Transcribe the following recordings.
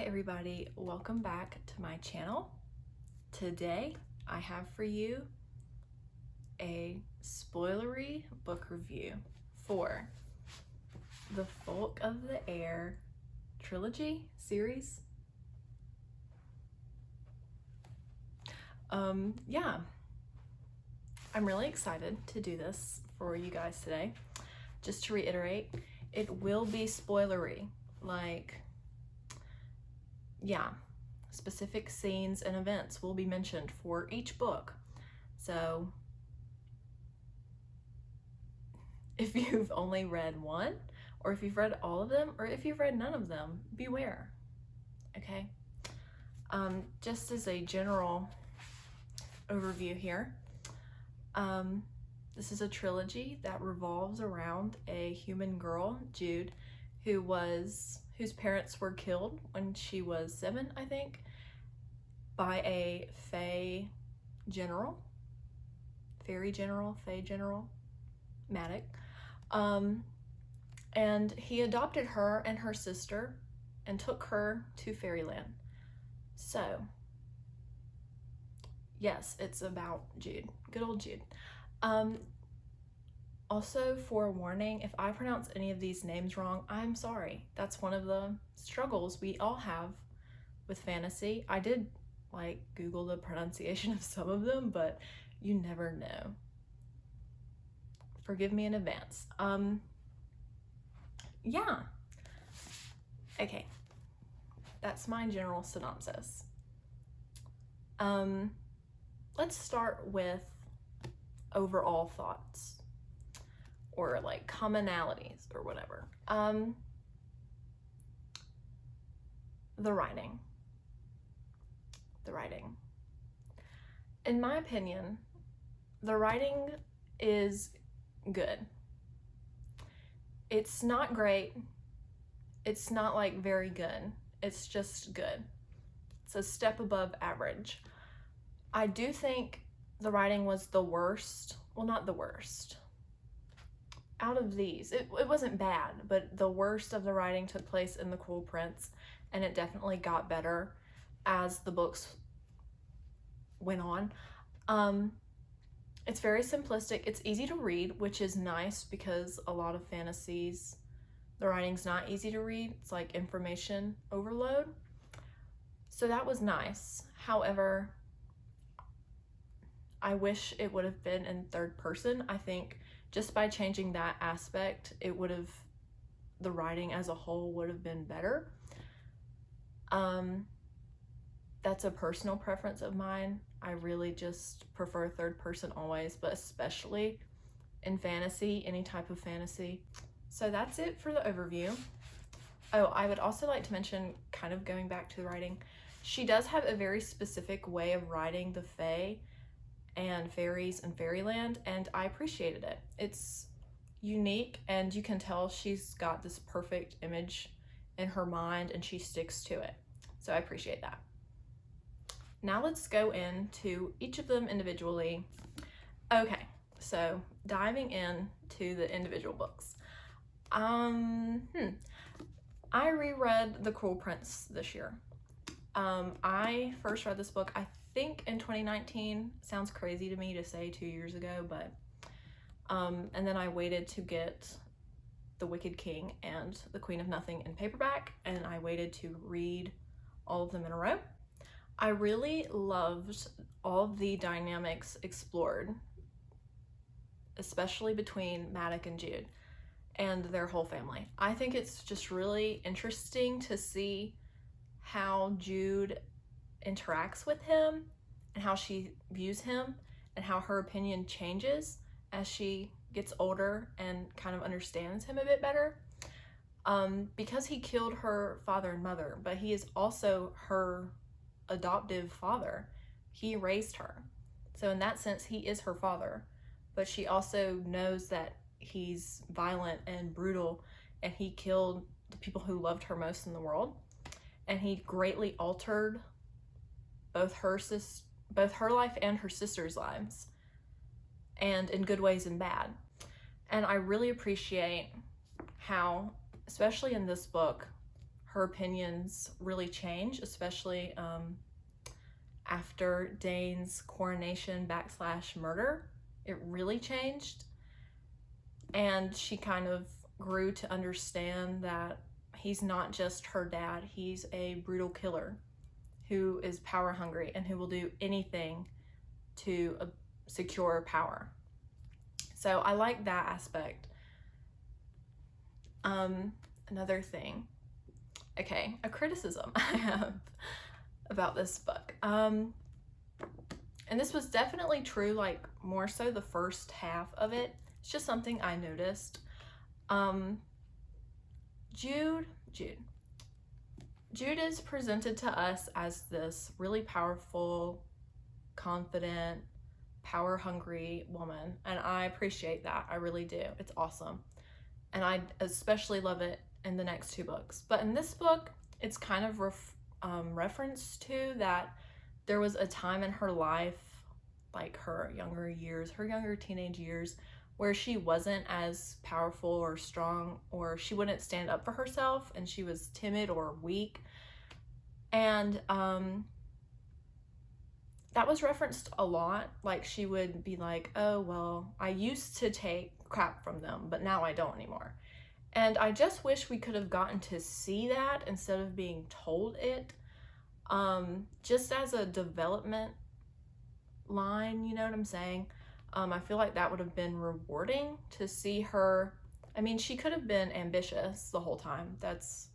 everybody, welcome back to my channel. Today I have for you a spoilery book review for the Folk of the Air trilogy series. Yeah, I'm really excited to do this for you guys today. Just to reiterate, it will be spoilery, yeah, specific scenes and events will be mentioned for each book. So if you've only read one, or if you've read all of them, or if you've read none of them, beware, okay? Just as a general overview here, this is a trilogy that revolves around a human girl, Jude, whose parents were killed when she was 7, I think, by a fairy general, Maddox. And he adopted her and her sister and took her to fairyland. So, yes, it's about Jude, good old Jude. Also, forewarning, if I pronounce any of these names wrong, I'm sorry. That's one of the struggles we all have with fantasy. I did Google the pronunciation of some of them, but you never know. Forgive me in advance. Yeah. Okay. That's my general synopsis. Let's start with overall thoughts, or commonalities or whatever. The writing. In my opinion, the writing is good. It's not great. It's not very good. It's just good. It's a step above average. I do think the writing was the worst. Well, not the worst. Out of these, it wasn't bad, but the worst of the writing took place in The Cruel Prince, and it definitely got better as the books went on. It's very simplistic. It's easy to read, which is nice because a lot of fantasies, the writing's not easy to read. It's like information overload. So that was nice. However, I wish it would have been in third person. I think just by changing that aspect, the writing as a whole would have been better. That's a personal preference of mine. I really just prefer third person always, but especially in fantasy, any type of fantasy. So that's it for the overview. Oh, I would also like to mention, kind of going back to the writing, she does have a very specific way of writing the fae and fairies and fairyland, and I appreciated it. It's unique, and you can tell she's got this perfect image in her mind and she sticks to it. So I appreciate that. Now let's go into each of them individually. Okay, so diving into the individual books. I reread The Cruel Prince this year. I first read this book, I think in 2019. Sounds crazy to me to say 2 years ago, but and then I waited to get The Wicked King and The Queen of Nothing in paperback, and I waited to read all of them in a row. I really loved all of the dynamics explored, especially between Maddox and Jude and their whole family. I think it's just really interesting to see how Jude interacts with him and how she views him and how her opinion changes as she gets older and kind of understands him a bit better. Because he killed her father and mother, but he is also her adoptive father. He raised her. So in that sense, he is her father, but she also knows that he's violent and brutal, and he killed the people who loved her most in the world. And he greatly altered both her life and her sister's lives, and in good ways and bad. And I really appreciate how, especially in this book, her opinions really change, especially after Dane's coronation / murder. It really changed. And she kind of grew to understand that he's not just her dad, he's a brutal killer who is power hungry and who will do anything to secure power. So I like that aspect. Another thing, okay, a criticism I have about this book. And this was definitely true, like more so the first half of it. It's just something I noticed. Jude is presented to us as this really powerful, confident, power-hungry woman, and I appreciate that. I really do. It's awesome. And I especially love it in the next 2 books. But in this book, it's kind of referenced to that there was a time in her life, like her younger teenage years, where she wasn't as powerful or strong, or she wouldn't stand up for herself, and she was timid or weak. And that was referenced a lot. Like, she would be like, oh, well, I used to take crap from them, but now I don't anymore. And I just wish we could have gotten to see that instead of being told it. Just as a development line, you know what I'm saying? I feel like that would have been rewarding to see her. I mean, she could have been ambitious the whole time. That's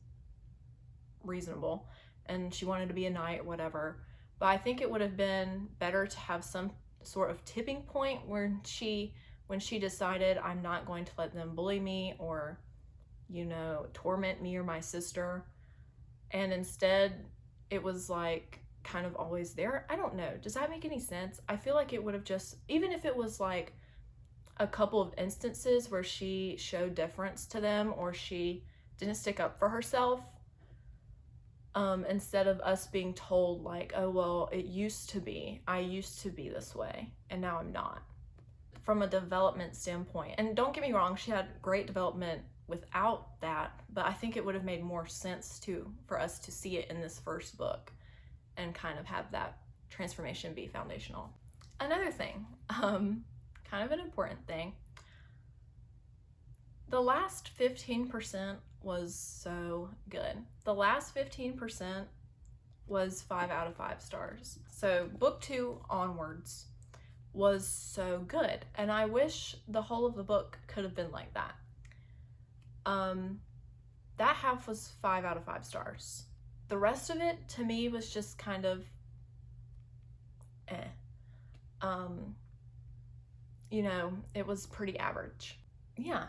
reasonable. And she wanted to be a knight or whatever. But I think it would have been better to have some sort of tipping point when she decided, I'm not going to let them bully me or, you know, torment me or my sister. And instead, it was like kind of always there. I don't know. Does that make any sense? I feel like it would have just, even if it was like a couple of instances where she showed deference to them or she didn't stick up for herself, instead of us being told like, oh, well, I used to be this way and now I'm not, from a development standpoint. And don't get me wrong, she had great development without that, but I think it would have made more sense for us to see it in this first book and kind of have that transformation be foundational. Another thing, kind of an important thing, the last 15% was so good. The last 15% was 5 out of 5 stars. So book 2 onwards was so good, and I wish the whole of the book could have been like that. That half was 5 out of 5 stars. The rest of it, to me, was just kind of you know, it was pretty average. Yeah,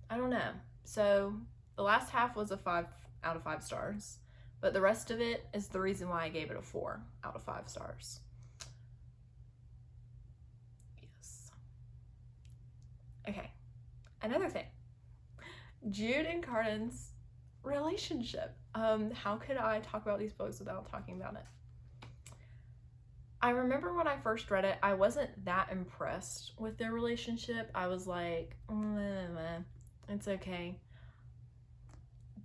I don't know. So the last half was a 5 out of 5 stars, but the rest of it is the reason why I gave it a 4 out of 5 stars. Yes. Okay, another thing. Jude and Cardin's relationship. How could I talk about these books without talking about it? I remember when I first read it, I wasn't that impressed with their relationship. I was like, it's okay.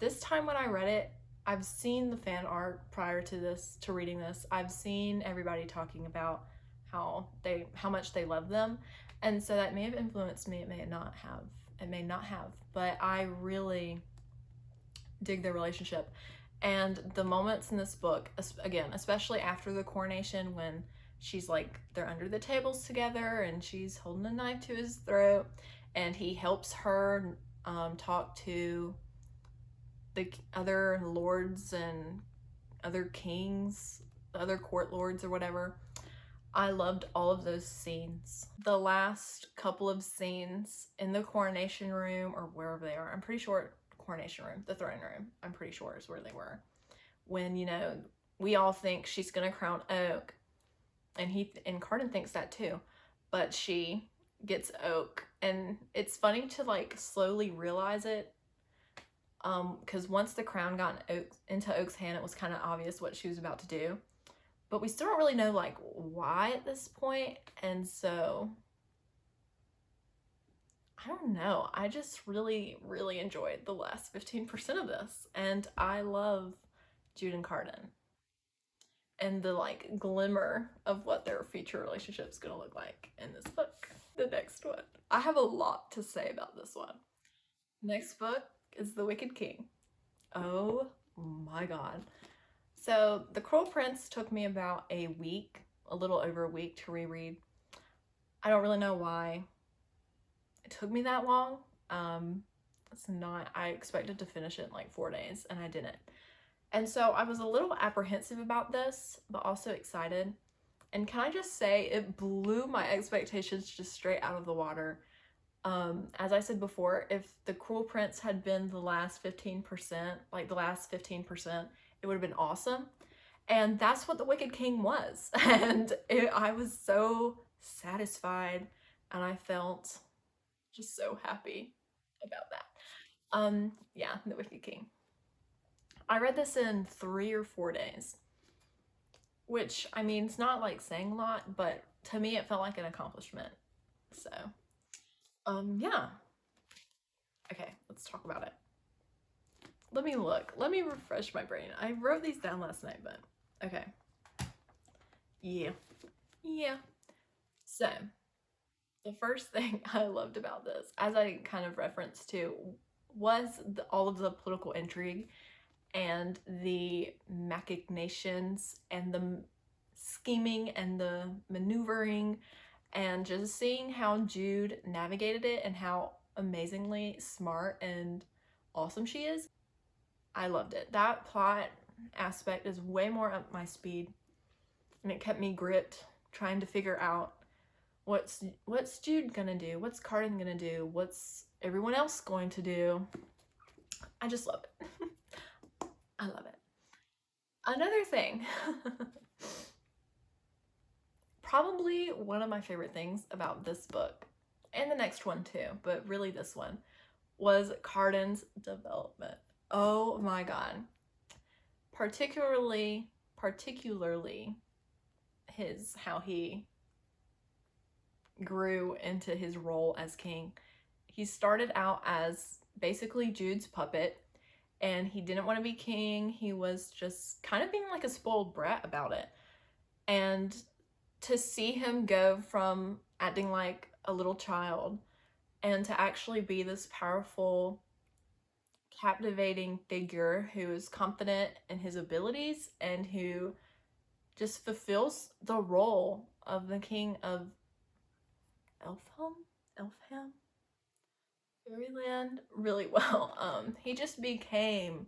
This time when I read it, I've seen the fan art prior to reading this. I've seen everybody talking about how much they love them, and so that may have influenced me. It may not have, but I really dig their relationship. And the moments in this book, again, especially after the coronation, when she's like, they're under the tables together and she's holding a knife to his throat, and he helps her talk to the other lords and other kings, the other court lords or whatever. I loved all of those scenes. The last couple of scenes in the coronation room, or wherever they are, I'm pretty sure coronation room, the throne room, I'm pretty sure is where they were, when, you know, we all think she's gonna crown Oak, and Cardin thinks that too, but she gets Oak, and it's funny to like slowly realize it, because once the crown got into Oak's hand, it was kind of obvious what she was about to do, but we still don't really know like why at this point. And so I don't know. I just really, really enjoyed the last 15% of this. And I love Jude and Carden and the like glimmer of what their future relationship's gonna look like in this book. The next one. I have a lot to say about this one. Next book is The Wicked King. Oh my god. So, The Cruel Prince took me about a week, a little over a week to reread. I don't really know why it took me that long. It's not, I expected to finish it in like 4 days and I didn't. And so I was a little apprehensive about this, but also excited. And can I just say, it blew my expectations just straight out of the water. As I said before, if The Cruel Prince had been the last 15%, like the last 15%, it would have been awesome. And that's what The Wicked King was. And I was so satisfied and I felt just so happy about that. Yeah, The Wicked King. I read this in 3 or 4 days, which, I mean, it's not like saying a lot, but to me it felt like an accomplishment. So, yeah. Okay, let's talk about it. Let me look. Let me refresh my brain. I wrote these down last night, but okay. Yeah. So, the first thing I loved about this, as I kind of referenced to, was all of the political intrigue and the machinations and the scheming and the maneuvering and just seeing how Jude navigated it and how amazingly smart and awesome she is. I loved it. That plot aspect is way more up my speed, and it kept me gripped trying to figure out what's Jude gonna do, what's Cardin gonna do, what's everyone else going to do. I just love it. I love it. Another thing, probably one of my favorite things about this book, and the next one too, but really this one, was Cardin's development. Oh my god. Particularly how he grew into his role as king. He started out as basically Jude's puppet, and he didn't want to be king. He was just kind of being like a spoiled brat about it. And to see him go from acting like a little child and to actually be this powerful, captivating figure who is confident in his abilities and who just fulfills the role of the king of Elfham, Fairyland really well. He just became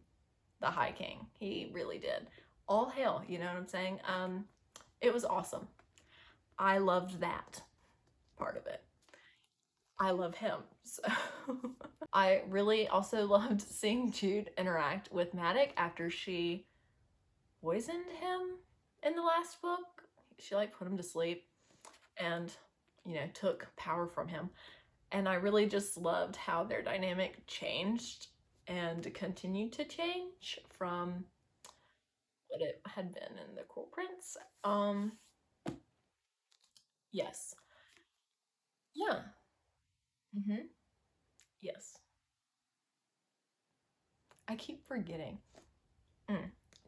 the High King. He really did. All hail, you know what I'm saying? It was awesome. I loved that part of it. I love him. So I really also loved seeing Jude interact with Maddox after she poisoned him in the last book. She like put him to sleep and, you know, took power from him. And I really just loved how their dynamic changed and continued to change from what it had been in The Cruel Prince. Yes. Yeah. Yes. I keep forgetting.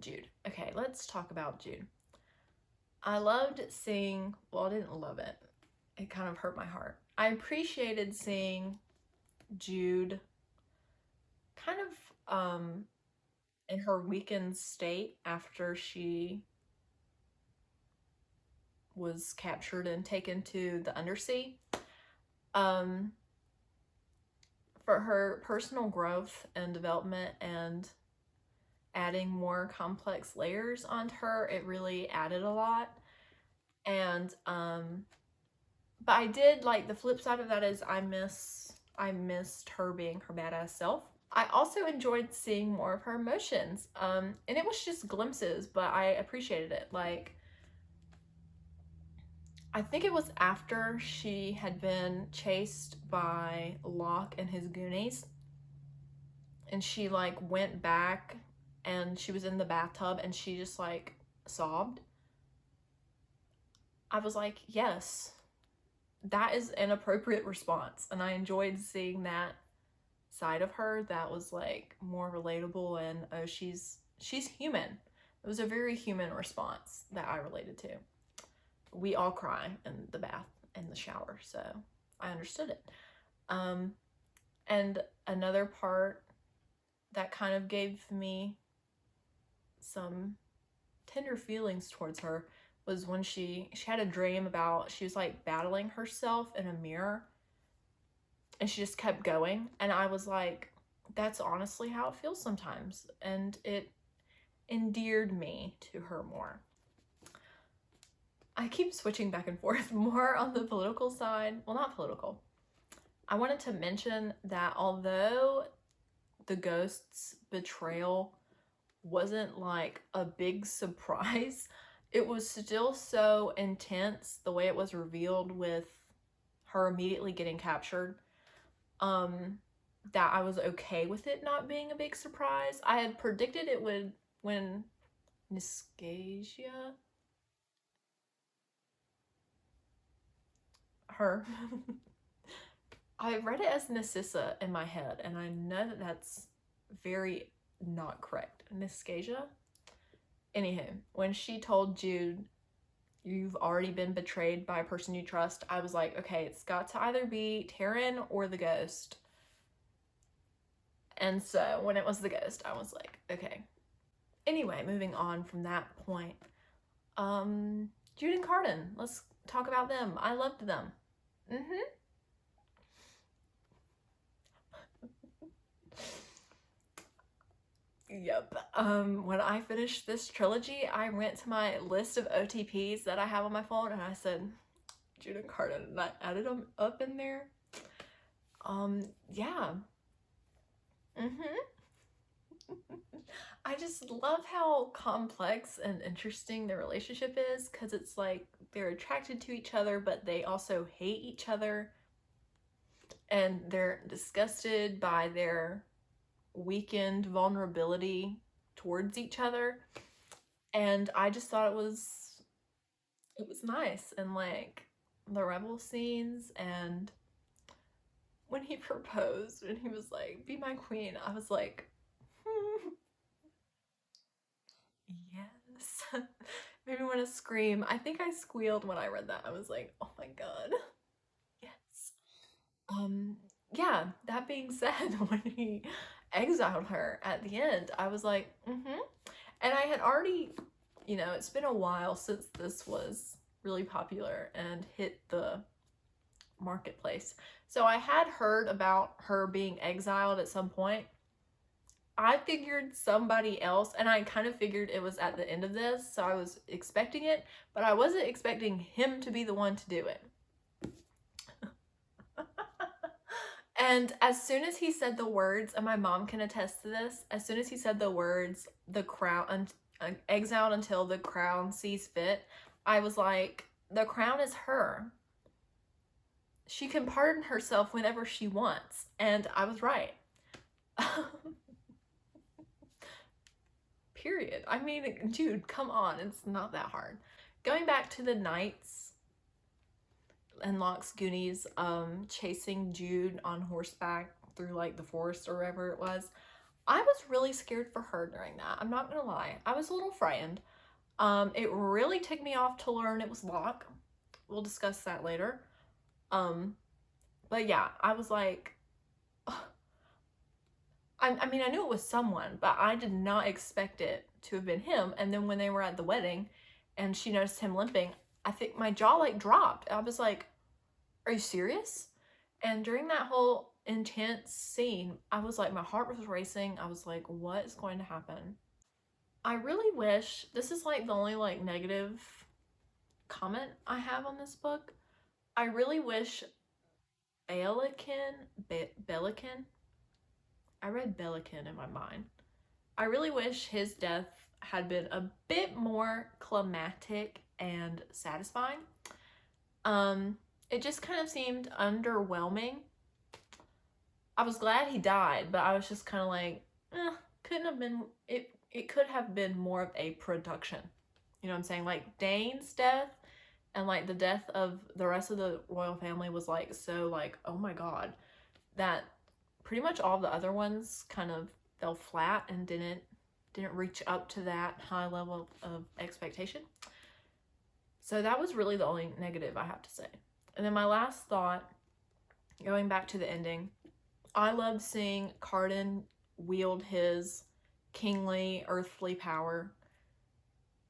Jude. Okay, let's talk about Jude. I loved seeing, well, I didn't love it. It kind of hurt my heart. I appreciated seeing Jude kind of in her weakened state after she was captured and taken to the undersea. For her personal growth and development and adding more complex layers onto her, it really added a lot. And but I did like, the flip side of that is I missed her being her badass self. I also enjoyed seeing more of her emotions, and it was just glimpses, but I appreciated it. Like, I think it was after she had been chased by Locke and his Goonies, and she like went back and she was in the bathtub and she just like sobbed. I was like, yes, that is an appropriate response. And I enjoyed seeing that side of her that was like more relatable and oh, she's human. It was a very human response that I related to. We all cry in the bath and the shower, so I understood it. And another part that kind of gave me some tender feelings towards her was when she had a dream about, she was like battling herself in a mirror and she just kept going, and I was like, that's honestly how it feels sometimes, and it endeared me to her more. I keep switching back and forth more on the political side. Well, not political. I wanted to mention that although the ghost's betrayal wasn't like a big surprise, it was still so intense the way it was revealed with her immediately getting captured, that I was okay with it not being a big surprise. I had predicted it would when Niskasia, her, I read it as Narcissa in my head, and I know that that's very not correct. Niskasia? Anywho, when she told Jude, you've already been betrayed by a person you trust, I was like, okay, it's got to either be Taryn or the ghost. And so when it was the ghost, I was like, okay. Anyway, moving on from that point, Jude and Carden, let's talk about them. I loved them. Yep. When I finished this trilogy, I went to my list of OTPs that I have on my phone and I said, Jude and Carden, and I added them up in there. Yeah. I just love how complex and interesting their relationship is, because it's like they're attracted to each other, but they also hate each other. And they're disgusted by their weakened vulnerability towards each other. And I just thought it was nice. And like the rebel scenes, and when he proposed and he was like, be my queen, I was like, yes. Made me want to scream. I think I squealed when I read that. I was like, oh my god, yes. Yeah, that being said, when he exiled her at the end, I was like, and I had already, it's been a while since this was really popular and hit the marketplace, so I had heard about her being exiled at some point. I figured somebody else, and I kind of figured it was at the end of this, so I was expecting it, but I wasn't expecting him to be the one to do it. And as soon as he said the words, and my mom can attest to this, as soon as he said the words, the crown, exiled until the crown sees fit, I was like, the crown is her. She can pardon herself whenever she wants. And I was right. Period. I mean, dude, come on. It's not that hard. Going back to the knights and Locke's Goonies, chasing Jude on horseback through like the forest or wherever it was, I was really scared for her during that. I'm not gonna lie. I was a little frightened. It really ticked me off to learn it was Locke. We'll discuss that later. But yeah, I was like, I mean, I knew it was someone, but I did not expect it to have been him. And then when they were at the wedding and she noticed him limping, I think my jaw like dropped. I was like, are you serious? And during that whole intense scene, I was like, my heart was racing. I was like, what is going to happen? I really wish, this is like the only like negative comment I have on this book. I really wish Belikin, I read Belikin in my mind. I really wish his death had been a bit more climactic and satisfying. It just kind of seemed underwhelming. I was glad he died, but I was just kind of like, couldn't have been, it could have been more of a production. You know what I'm saying? Like Dane's death And like the death of the rest of the royal family was like so like, oh my god, that pretty much all the other ones kind of fell flat and didn't reach up to that high level of expectation. So that was really the only negative I have to say. And then my last thought, going back to the ending, I loved seeing Cardin wield his kingly earthly power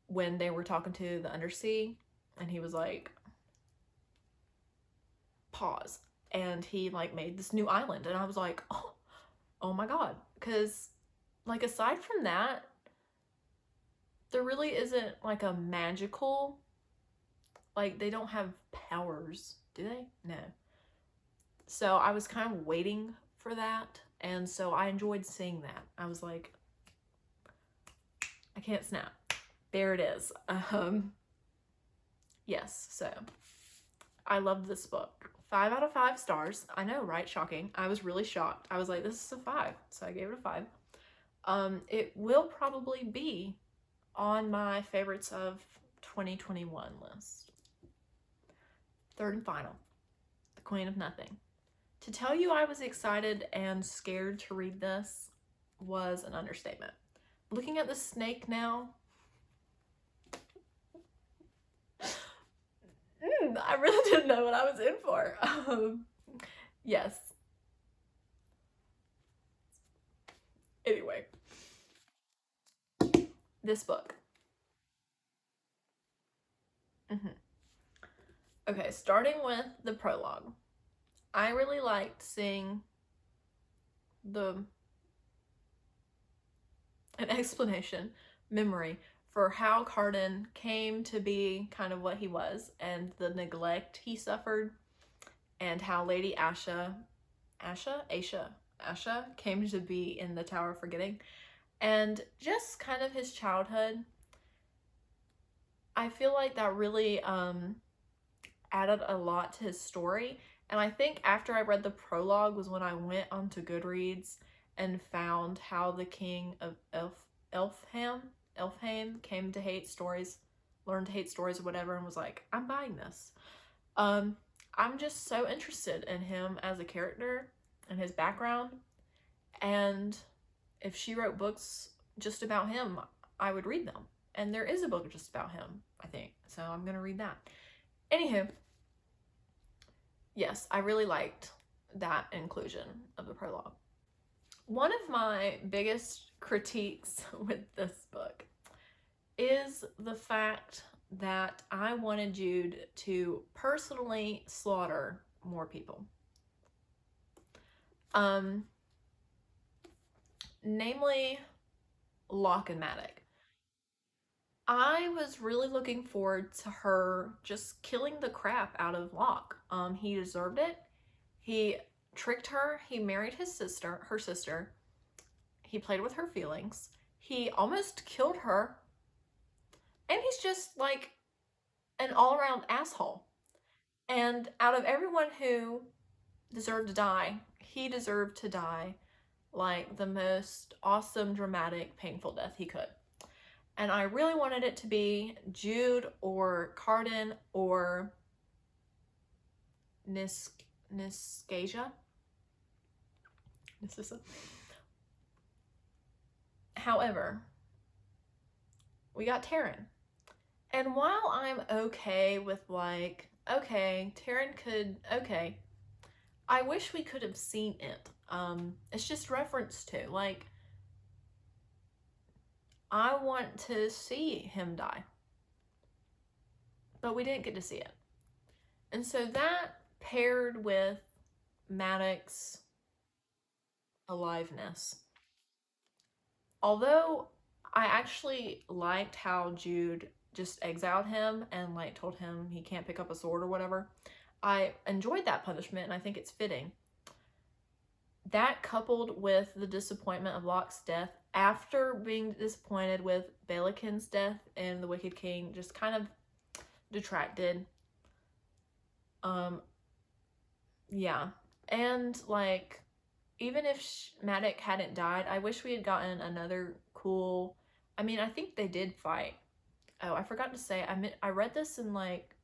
when they were talking to the undersea, and he was like, pause, and he like made this new island, and I was like, oh my god, because like aside from that, there really isn't like a magical, like they don't have powers, do they? No. So I was kind of waiting for that, and so I enjoyed seeing that. I was like, I can't snap. There it is. Yes, so I loved this book. 5 out of 5 stars. I know, right? Shocking. I was really shocked. I was like, this is a 5, so I gave it a 5. It will probably be on my favorites of 2021 list. Third and final, The Queen of Nothing. To tell you I was excited and scared to read this was an understatement. Looking at the snake now, I really didn't know what I was in for. Yes. Anyway, this book. Okay, starting with the prologue. I really liked seeing an explanation, memory, for how Cardin came to be kind of what he was, and the neglect he suffered, and how Lady Asha came to be in the Tower of Forgetting, and just kind of his childhood. I feel like that really added a lot to his story, and I think after I read the prologue was when I went onto Goodreads and found how the king of Elfhame came to hate stories, learned to hate stories or whatever, and was like, I'm buying this. I'm just so interested in him as a character and his background, and if she wrote books just about him, I would read them. And there is a book just about him, I think, so I'm gonna read that. Anywho, yes, I really liked that inclusion of the prologue. One of my biggest critiques with this book is the fact that I wanted Jude to personally slaughter more people. Namely Locke and Maddox. I was really looking forward to her just killing the crap out of Locke. He deserved it. He tricked her. He married her sister. He played with her feelings. He almost killed her. And he's just like an all-around asshole. And out of everyone who deserved to die, he deserved to die like the most awesome, dramatic, painful death he could. And I really wanted it to be Jude or Cardin or Niskasia. However, we got Taryn. And while I'm okay with like, okay, Taryn could, okay, I wish we could have seen it. It's just reference to, like, I want to see him die. But we didn't get to see it. And so that paired with Maddox's aliveness. Although I actually liked how Jude just exiled him and like told him he can't pick up a sword or whatever, I enjoyed that punishment and I think it's fitting. That coupled with the disappointment of Locke's death after being disappointed with Balakin's death in The Wicked King just kind of detracted. Yeah. And like, even if Maddox hadn't died, I wish we had gotten another cool, I mean, I think they did fight. Oh, I forgot to say, I read this in like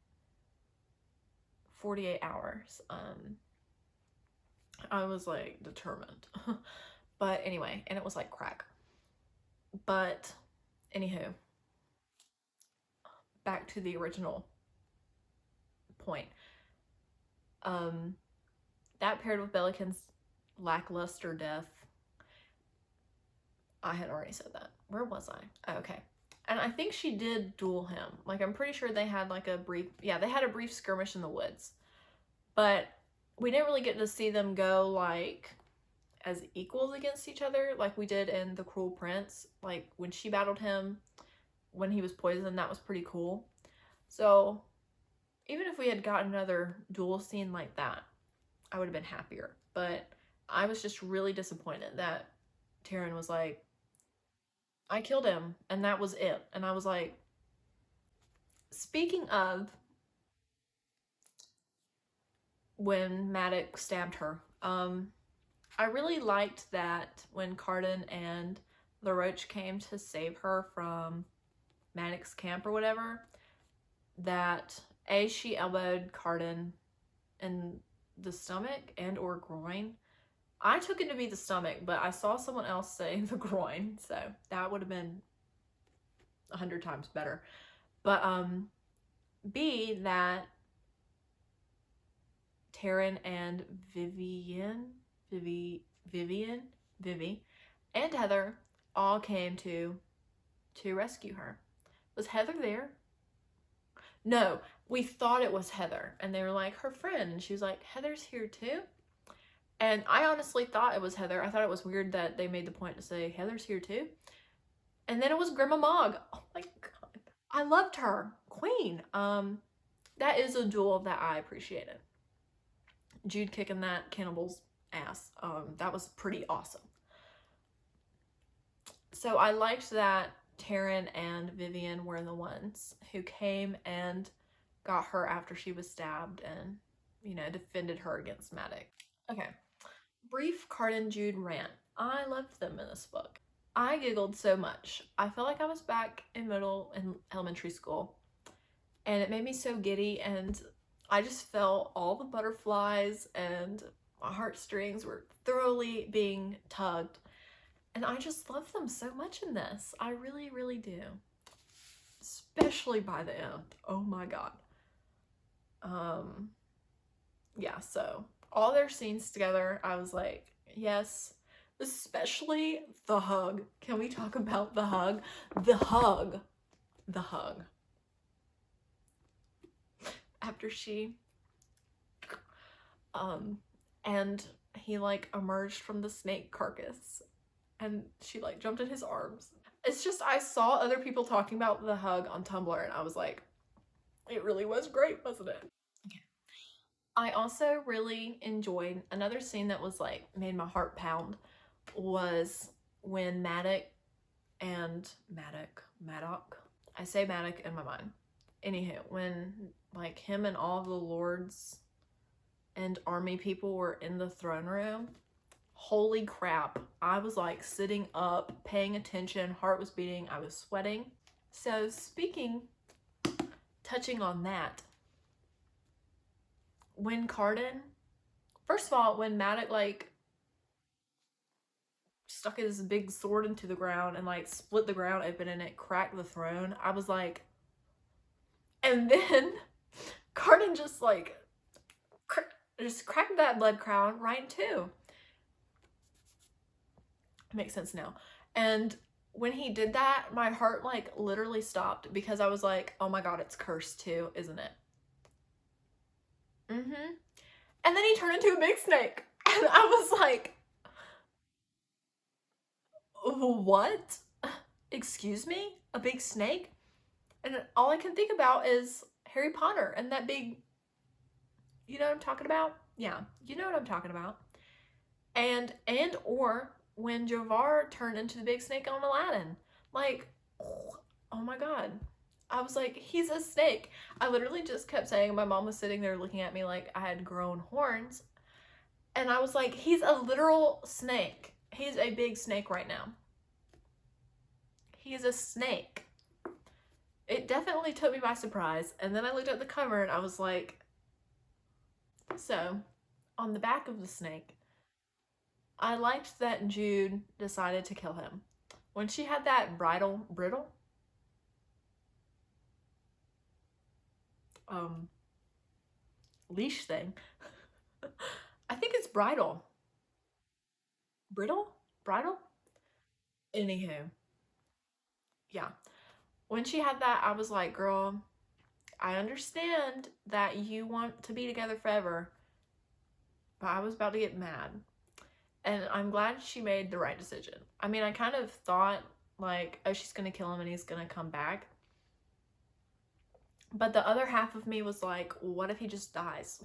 48 hours. I was like determined. But anyway, and it was like crack. But anywho, back to the original point. That paired with Bellican's lackluster death. I had already said that. Where was I? Oh, okay. And I think she did duel him. Like, I'm pretty sure they had like a brief, yeah, they had a brief skirmish in the woods. But we didn't really get to see them go like as equals against each other like we did in The Cruel Prince. Like when she battled him when he was poisoned, that was pretty cool. So even if we had gotten another duel scene like that, I would have been happier. But I was just really disappointed that Tyrion was like, I killed him, and that was it. And I was like, speaking of when Maddox stabbed her, I really liked that when Cardin and the Roach came to save her from Maddox camp or whatever, that she elbowed Cardin in the stomach and or groin. I took it to be the stomach, but I saw someone else say the groin, so that would have been 100 times better. But B, that Tyrion and Vivi, and Heather all came to rescue her. Was Heather there? No, we thought it was Heather, and they were like, her friend, and she was like, Heather's here too? And I honestly thought it was Heather. I thought it was weird that they made the point to say, Heather's here too? And then it was Grandma Mog. Oh my god. I loved her. Queen. That is a duel that I appreciated. Jude kicking that cannibal's ass. That was pretty awesome. So I liked that Tyrion and Vivian were the ones who came and got her after she was stabbed and, you know, defended her against Maddox. Okay. Brief Cardin Jude rant. I loved them in this book. I giggled so much. I felt like I was back in middle and elementary school, and it made me so giddy, and I just felt all the butterflies and my heartstrings were thoroughly being tugged, and I just love them so much in this. I really, really do. Especially by the end. Oh my god. Yeah, so all their scenes together, I was like, yes, especially the hug. Can we talk about the hug? The hug. The hug. After she, and he like emerged from the snake carcass and she like jumped in his arms. It's just, I saw other people talking about the hug on Tumblr and I was like, it really was great, wasn't it? Okay. I also really enjoyed another scene that was like made my heart pound was when Maddox, I say Maddox in my mind. Anywho, when like him and all the lords and army people were in the throne room, holy crap, I was like sitting up, paying attention, heart was beating, I was sweating. So touching on that, when Cardin, first of all, when Maddox like stuck his big sword into the ground and like split the ground open and it cracked the throne, I was like, and then Cardin just like just cracked that blood crown right in two. Makes sense now. And when he did that, my heart like literally stopped because I was like, oh my god, it's cursed too, isn't it? And then he turned into a big snake. And I was like, what? Excuse me? A big snake? And all I can think about is Harry Potter and that big, you know what I'm talking about? Yeah, you know what I'm talking about. And or when Jovar turned into the big snake on Aladdin. Like, oh my god. I was like, he's a snake. I literally just kept saying, my mom was sitting there looking at me like I had grown horns. And I was like, he's a literal snake. He's a big snake right now. He is a snake. It definitely took me by surprise. And then I looked at the cover and I was like, So, on the back of the snake, I liked that Jude decided to kill him. When she had that bridle, leash thing. I think it's bridle. Bridle? Anywho, yeah. When she had that, I was like, girl, I understand that you want to be together forever, but I was about to get mad. And I'm glad she made the right decision. I mean, I kind of thought, like, oh, she's going to kill him and he's going to come back. But the other half of me was like, what if he just dies?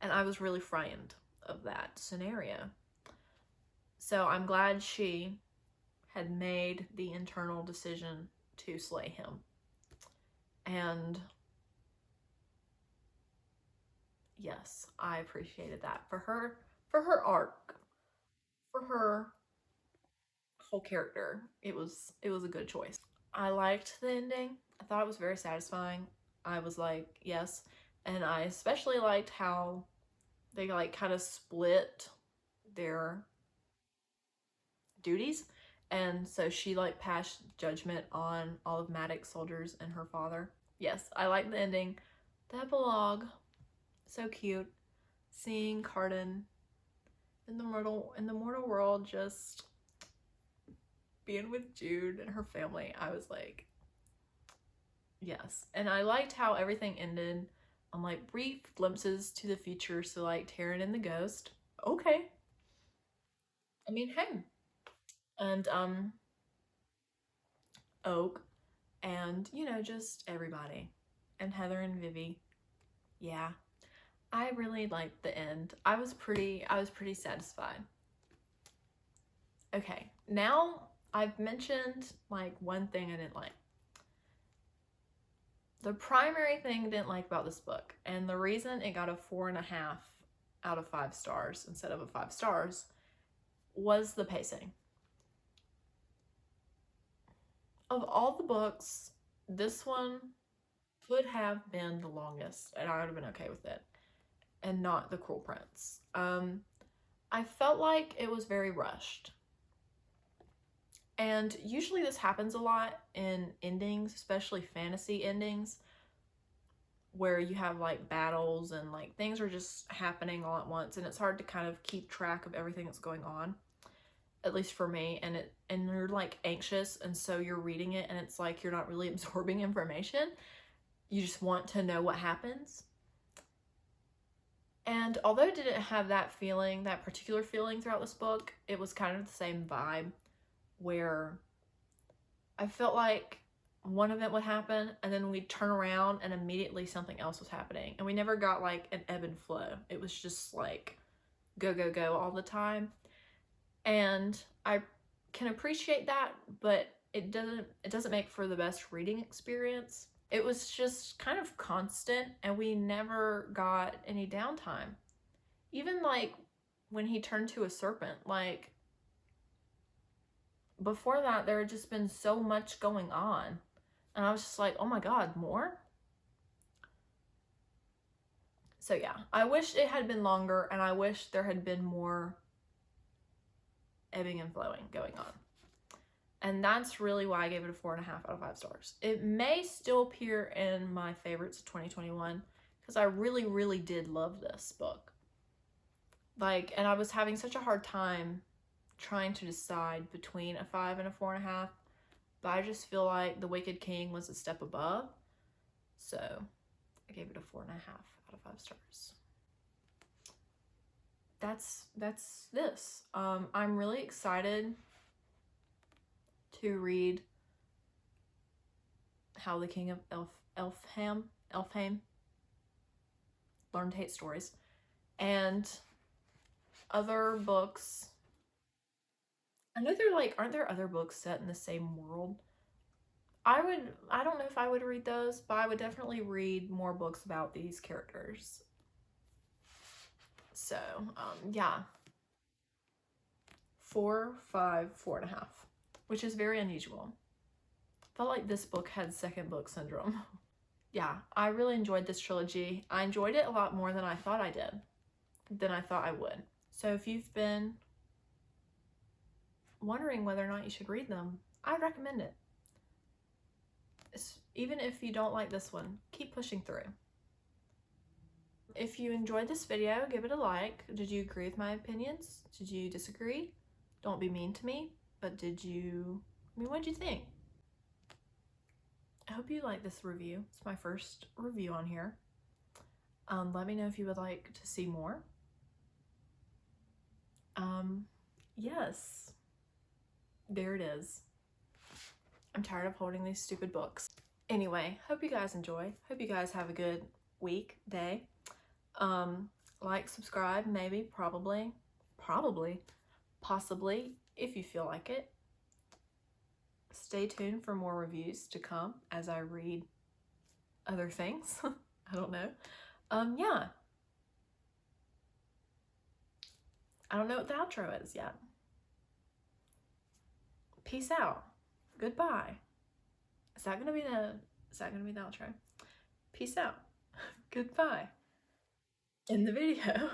And I was really frightened of that scenario. So I'm glad she had made the internal decision to slay him. And yes, I appreciated that for her arc, for her whole character. It was a good choice. I liked the ending. I thought it was very satisfying. I was like, yes. And I especially liked how they like kind of split their duties. And so she like passed judgment on all of Maddox's soldiers and her father. Yes, I like the ending. The epilogue, so cute. Seeing Cardin in the mortal world, just being with Jude and her family. I was like, yes. And I liked how everything ended on like brief glimpses to the future. So like Taryn and the ghost. Okay. I mean, hey. And Oak and, you know, just everybody. And Heather and Vivi. Yeah. I really liked the end. I was pretty satisfied. Okay, now I've mentioned like one thing I didn't like. The primary thing I didn't like about this book, and the reason it got a 4.5 out of 5 stars instead of a 5 stars, was the pacing. Of all the books, this one could have been the longest, and I would have been okay with it, and not The Cruel Prince. I felt like it was very rushed. And usually this happens a lot in endings, especially fantasy endings, where you have like battles and like things are just happening all at once, and it's hard to kind of keep track of everything that's going on, at least for me. And you're like anxious, and so you're reading it and it's like you're not really absorbing information. You just want to know what happens. And although it didn't have that feeling, that particular feeling throughout this book, it was kind of the same vibe, where I felt like one event would happen and then we'd turn around and immediately something else was happening. And we never got like an ebb and flow. It was just like go, go, go all the time. And I can appreciate that, but it doesn't make for the best reading experience. It was just kind of constant and we never got any downtime. Even like when he turned to a serpent, like before that, there had just been so much going on. And I was just like, oh my God, more? So yeah, I wish it had been longer, and I wish there had been more ebbing and flowing going on. And that's really why I gave it a 4.5 out of 5 stars. It may still appear in my favorites of 2021, because I really, really did love this book. Like, and I was having such a hard time trying to decide between a 5 and a 4.5, but I just feel like The Wicked King was a step above, so I gave it a 4.5 out of 5 stars. That's this. I'm really excited to read How the King of Elfhame Learned to Hate Stories, and other books. I know they're like, aren't there other books set in the same world? I don't know if I would read those, but I would definitely read more books about these characters. So, yeah. 4, 5, 4.5, which is very unusual. Felt like this book had second book syndrome. yeah, I really enjoyed this trilogy. I enjoyed it a lot more than I thought I did, than I thought I would. So if you've been wondering whether or not you should read them, I'd recommend it. Even if you don't like this one, keep pushing through. If you enjoyed this video, give it a like. Did you agree with my opinions? Did you disagree? Don't be mean to me, but what'd you think? I hope you like this review. It's my first review on here. Let me know if you would like to see more. Yes, there it is. I'm tired of holding these stupid books. Anyway, hope you guys enjoy. Hope you guys have a good week, day. Like, subscribe, maybe, probably, possibly, if you feel like it. Stay tuned for more reviews to come as I read other things. I don't know. Yeah. I don't know what the outro is yet. Peace out. Goodbye. Is that gonna be the outro? Peace out. Goodbye. In the video.